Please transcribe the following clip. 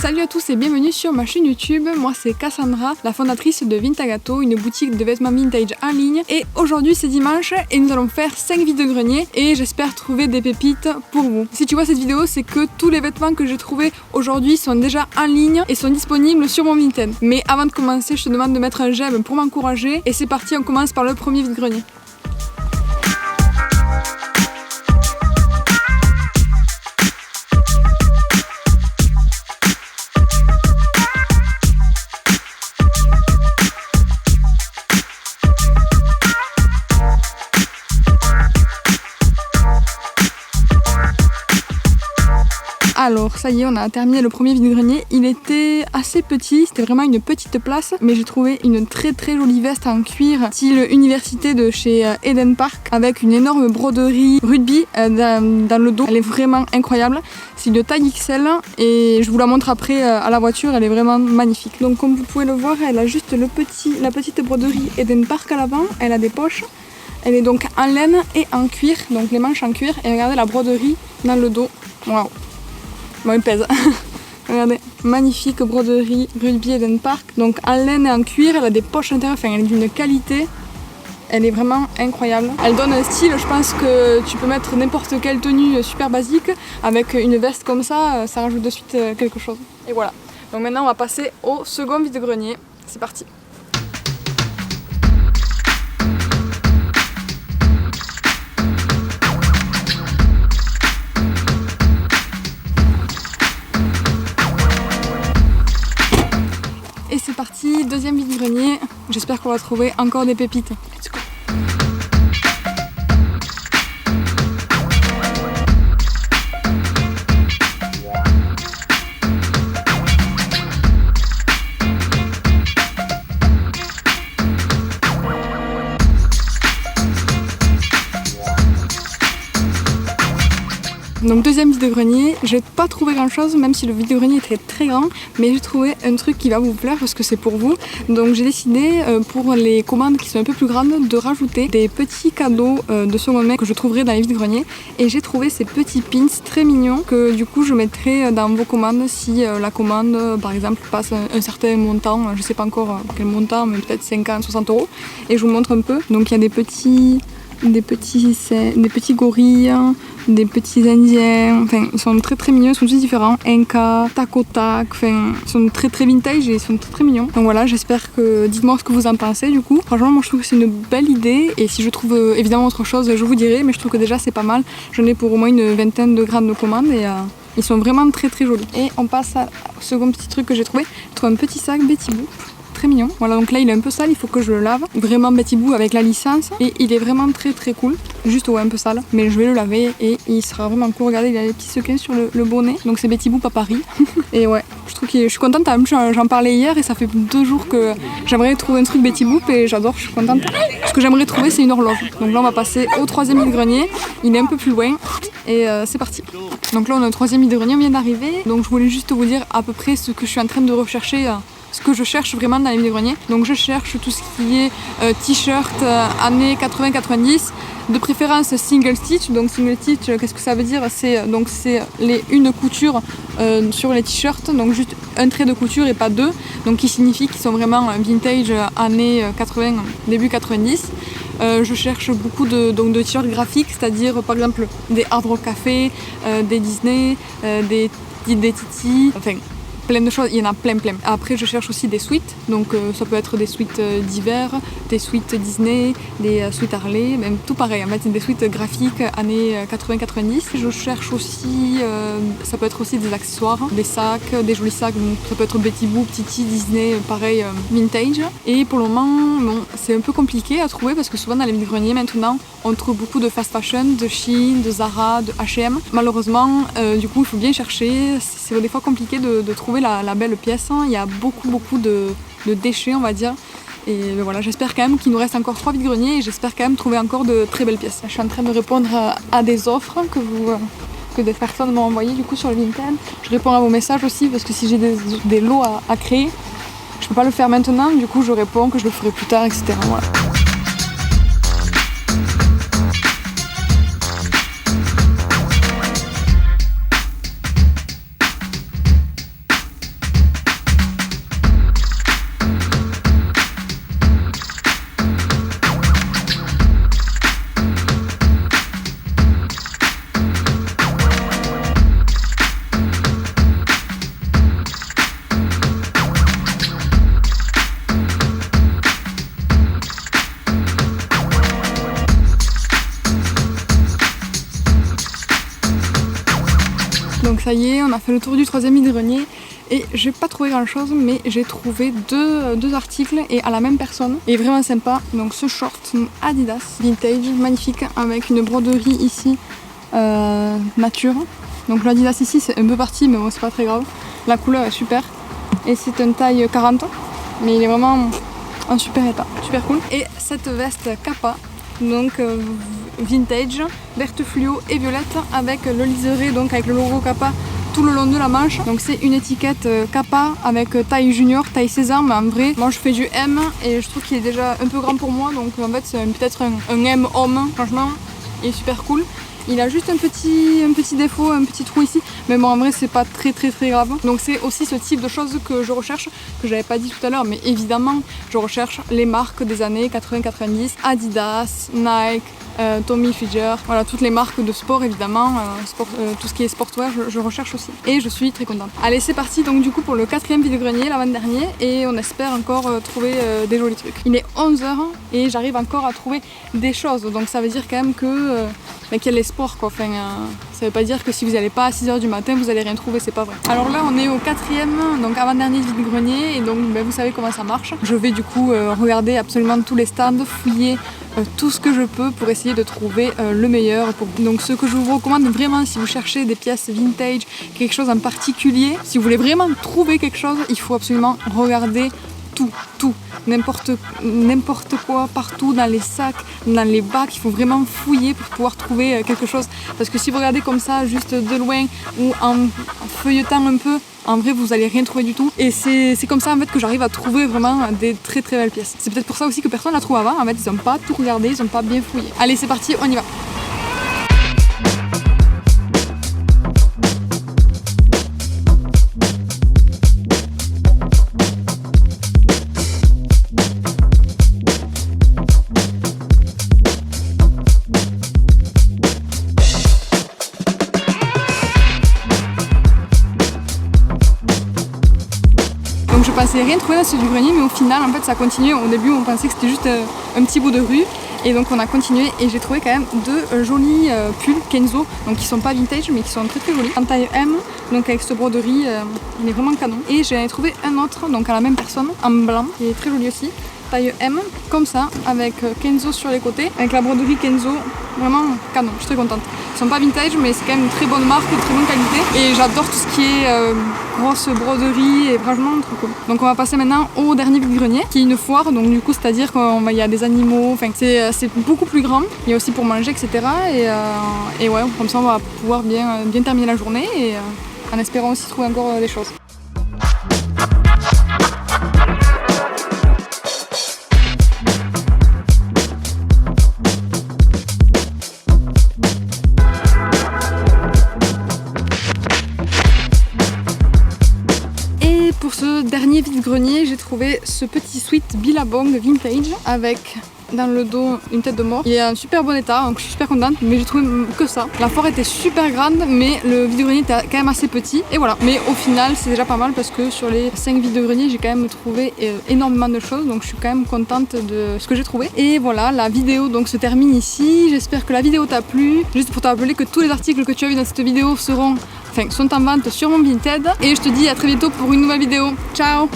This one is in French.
Salut à tous et bienvenue sur ma chaîne YouTube. Moi c'est Cassandra, la fondatrice de Vintagato, une boutique de vêtements vintage en ligne. Et aujourd'hui c'est dimanche et nous allons faire 5 vide-greniers et j'espère trouver des pépites pour vous. Si tu vois cette vidéo, c'est que tous les vêtements que j'ai trouvés aujourd'hui sont déjà en ligne et sont disponibles sur mon Vinted. Mais avant de commencer, je te demande de mettre un j'aime pour m'encourager et c'est parti, on commence par le premier vide-grenier. Alors ça y est, on a terminé le premier vide-grenier. Il était assez petit, c'était vraiment une petite place, mais j'ai trouvé une très jolie veste en cuir style université de chez Eden Park avec une énorme broderie rugby dans le dos. Elle est vraiment incroyable. C'est une taille XL et je vous la montre après à la voiture, elle est vraiment magnifique. Donc comme vous pouvez le voir, elle a juste la petite broderie Eden Park à l'avant, elle a des poches. Elle est donc en laine et en cuir, donc les manches en cuir, et regardez la broderie dans le dos. Waouh! Bon, il pèse. Regardez, magnifique broderie rugby Eden Park. Donc en laine et en cuir, elle a des poches intérieures, enfin elle est d'une qualité. Elle est vraiment incroyable. Elle donne un style, je pense que tu peux mettre n'importe quelle tenue super basique. Avec une veste comme ça rajoute de suite quelque chose. Et voilà. Donc maintenant on va passer au second vide-grenier. C'est parti. Et c'est parti, deuxième vide-grenier. J'espère qu'on va trouver encore des pépites. Let's go. Donc deuxième vide-grenier, j'ai pas trouvé grand chose même si le vide-grenier était très grand, mais j'ai trouvé un truc qui va vous plaire parce que c'est pour vous. Donc j'ai décidé pour les commandes qui sont un peu plus grandes de rajouter des petits cadeaux de seconde main que je trouverai dans les vide-greniers, et j'ai trouvé ces petits pins très mignons que du coup je mettrai dans vos commandes si la commande par exemple passe un certain montant, je sais pas encore quel montant, mais peut-être 50, 60 €, et je vous montre un peu. Donc il y a des petits gorilles, des petits indiens, enfin ils sont très mignons, ils sont tous différents, Inca, tac au tac, enfin ils sont très vintage et ils sont très mignons. Donc voilà, j'espère que, dites-moi ce que vous en pensez du coup. Franchement moi je trouve que c'est une belle idée, et si je trouve évidemment autre chose je vous dirai, mais je trouve que déjà c'est pas mal. J'en ai pour au moins une vingtaine de grammes de commandes et ils sont vraiment très jolis. Et on passe au second petit truc que j'ai trouvé. J'ai trouvé un petit sac Betty Boop. Très mignon. Voilà, donc là il est un peu sale, il faut que je le lave. Vraiment Betty Boop avec la licence, et il est vraiment très cool. Juste un peu sale, mais je vais le laver et il sera vraiment cool. Regardez, il a des petits sequins sur le bonnet. Donc c'est Betty Boop à Paris. Et ouais, je suis contente. J'en parlais hier et ça fait 2 jours que j'aimerais trouver un truc Betty Boop et j'adore, je suis contente. Ce que j'aimerais trouver c'est une horloge. Donc là on va passer au troisième vide-grenier. Il est un peu plus loin et c'est parti. Donc là on a le troisième vide-grenier, on vient d'arriver. Donc je voulais juste vous dire à peu près ce que je suis en train de rechercher. Ce que je cherche vraiment dans les vide-greniers. Donc je cherche tout ce qui est t-shirt années 80-90, de préférence single stitch. Donc single stitch, qu'est-ce que ça veut dire? C'est une couture sur les t-shirts, donc juste un trait de couture et pas deux, donc qui signifie qu'ils sont vraiment vintage années 80, début 90. Je cherche beaucoup de t-shirts graphiques, c'est-à-dire par exemple des Hard Rock Café, des Disney, des Titi, enfin plein de choses, il y en a plein. Après je cherche aussi des suites, donc ça peut être des suites d'hiver, des suites Disney, des suites Harley, même tout pareil, en fait des suites graphiques années 80-90. Je cherche aussi, ça peut être aussi des accessoires, des sacs, des jolis sacs, donc ça peut être Betty Boop, Titi, Disney, pareil, vintage. Et pour le moment, bon, c'est un peu compliqué à trouver parce que souvent dans les vide-greniers maintenant, on trouve beaucoup de fast fashion, de Shein, de Zara, de H&M. Malheureusement, du coup il faut bien chercher, c'est des fois compliqué de trouver la belle pièce. Il y a beaucoup de déchets on va dire, et voilà, j'espère quand même qu'il nous reste encore 3 vide-greniers et j'espère quand même trouver encore de très belles pièces. Je suis en train de répondre à des offres que des personnes m'ont envoyées du coup sur le Vinted. Je réponds à vos messages aussi parce que si j'ai des lots à créer, je peux pas le faire maintenant, du coup je réponds que je le ferai plus tard, etc. Voilà. Donc ça y est, on a fait le tour du 3e vide-grenier et j'ai pas trouvé grand chose, mais j'ai trouvé deux articles et à la même personne. Et vraiment sympa. Donc ce short Adidas vintage, magnifique, avec une broderie ici nature. Donc l'Adidas ici c'est un peu parti, mais bon c'est pas très grave. La couleur est super et c'est une taille 40, mais il est vraiment en super état, super cool. Et cette veste Kappa, donc vintage, verte fluo et violette, avec le liseré, donc avec le logo Kappa tout le long de la manche. Donc c'est une étiquette Kappa avec taille junior, taille 16 ans, mais en vrai moi je fais du M et je trouve qu'il est déjà un peu grand pour moi, donc en fait c'est peut-être un M homme. Franchement il est super cool. Il a juste un petit défaut, un petit trou ici, mais bon en vrai c'est pas très grave. Donc c'est aussi ce type de choses que je recherche, que j'avais pas dit tout à l'heure, mais évidemment je recherche les marques des années 80-90, Adidas, Nike, Tommy Hilfiger, voilà toutes les marques de sport évidemment, tout ce qui est sportwear je recherche aussi et je suis très contente. Allez c'est parti donc du coup pour le 4e vide-grenier, l'avant-dernier, et on espère encore trouver des jolis trucs. Il est 11h et j'arrive encore à trouver des choses, donc ça veut dire quand même que qu'il y a les sports quoi, enfin, ça veut pas dire que si vous n'allez pas à 6h du matin vous allez rien trouver, c'est pas vrai. Alors là on est au 4e, donc avant-dernier vide-grenier, et donc vous savez comment ça marche. Je vais du coup regarder absolument tous les stands, fouiller tout ce que je peux pour essayer de trouver le meilleur. Donc ce que je vous recommande vraiment si vous cherchez des pièces vintage, quelque chose en particulier, si vous voulez vraiment trouver quelque chose, il faut absolument regarder tout, n'importe quoi, partout, dans les sacs, dans les bacs, il faut vraiment fouiller pour pouvoir trouver quelque chose. Parce que si vous regardez comme ça, juste de loin, ou en feuilletant un peu, en vrai vous allez rien trouver du tout. Et c'est comme ça en fait que j'arrive à trouver vraiment des très belles pièces. C'est peut-être pour ça aussi que personne ne la trouve avant, en fait ils n'ont pas tout regardé, ils n'ont pas bien fouillé. Allez c'est parti, on y va. Donc je pensais rien trouver dans ce vide-grenier, mais au final en fait ça a continué. Au début on pensait que c'était juste un petit bout de rue, et donc on a continué et j'ai trouvé quand même deux jolis pulls Kenzo, donc qui sont pas vintage mais qui sont très jolis, en taille M, donc avec cette broderie, il est vraiment canon. Et j'ai trouvé un autre, donc à la même personne, en blanc, qui est très joli aussi, taille M, comme ça, avec Kenzo sur les côtés, avec la broderie Kenzo, vraiment canon, je suis très contente. Ils sont pas vintage mais c'est quand même une très bonne marque, très bonne qualité, et j'adore tout ce qui est grosse broderie et franchement trop cool. Donc on va passer maintenant au dernier vide-grenier qui est une foire, donc du coup c'est à dire qu'il y a des animaux, enfin c'est beaucoup plus grand, il y a aussi pour manger etc. Et ouais, comme ça on va pouvoir bien terminer la journée et en espérant aussi trouver encore des choses. Pour ce dernier vide-grenier, j'ai trouvé ce petit sweat Billabong vintage avec dans le dos une tête de mort. Il est en super bon état, donc je suis super contente, mais j'ai trouvé que ça. La foire était super grande, mais le vide-grenier était quand même assez petit, et voilà. Mais au final, c'est déjà pas mal parce que sur les 5 vide-greniers, j'ai quand même trouvé énormément de choses, donc je suis quand même contente de ce que j'ai trouvé. Et voilà, la vidéo donc se termine ici. J'espère que la vidéo t'a plu. Juste pour te rappeler que tous les articles que tu as vus dans cette vidéo sont en vente sur mon Vinted, et je te dis à très bientôt pour une nouvelle vidéo. Ciao!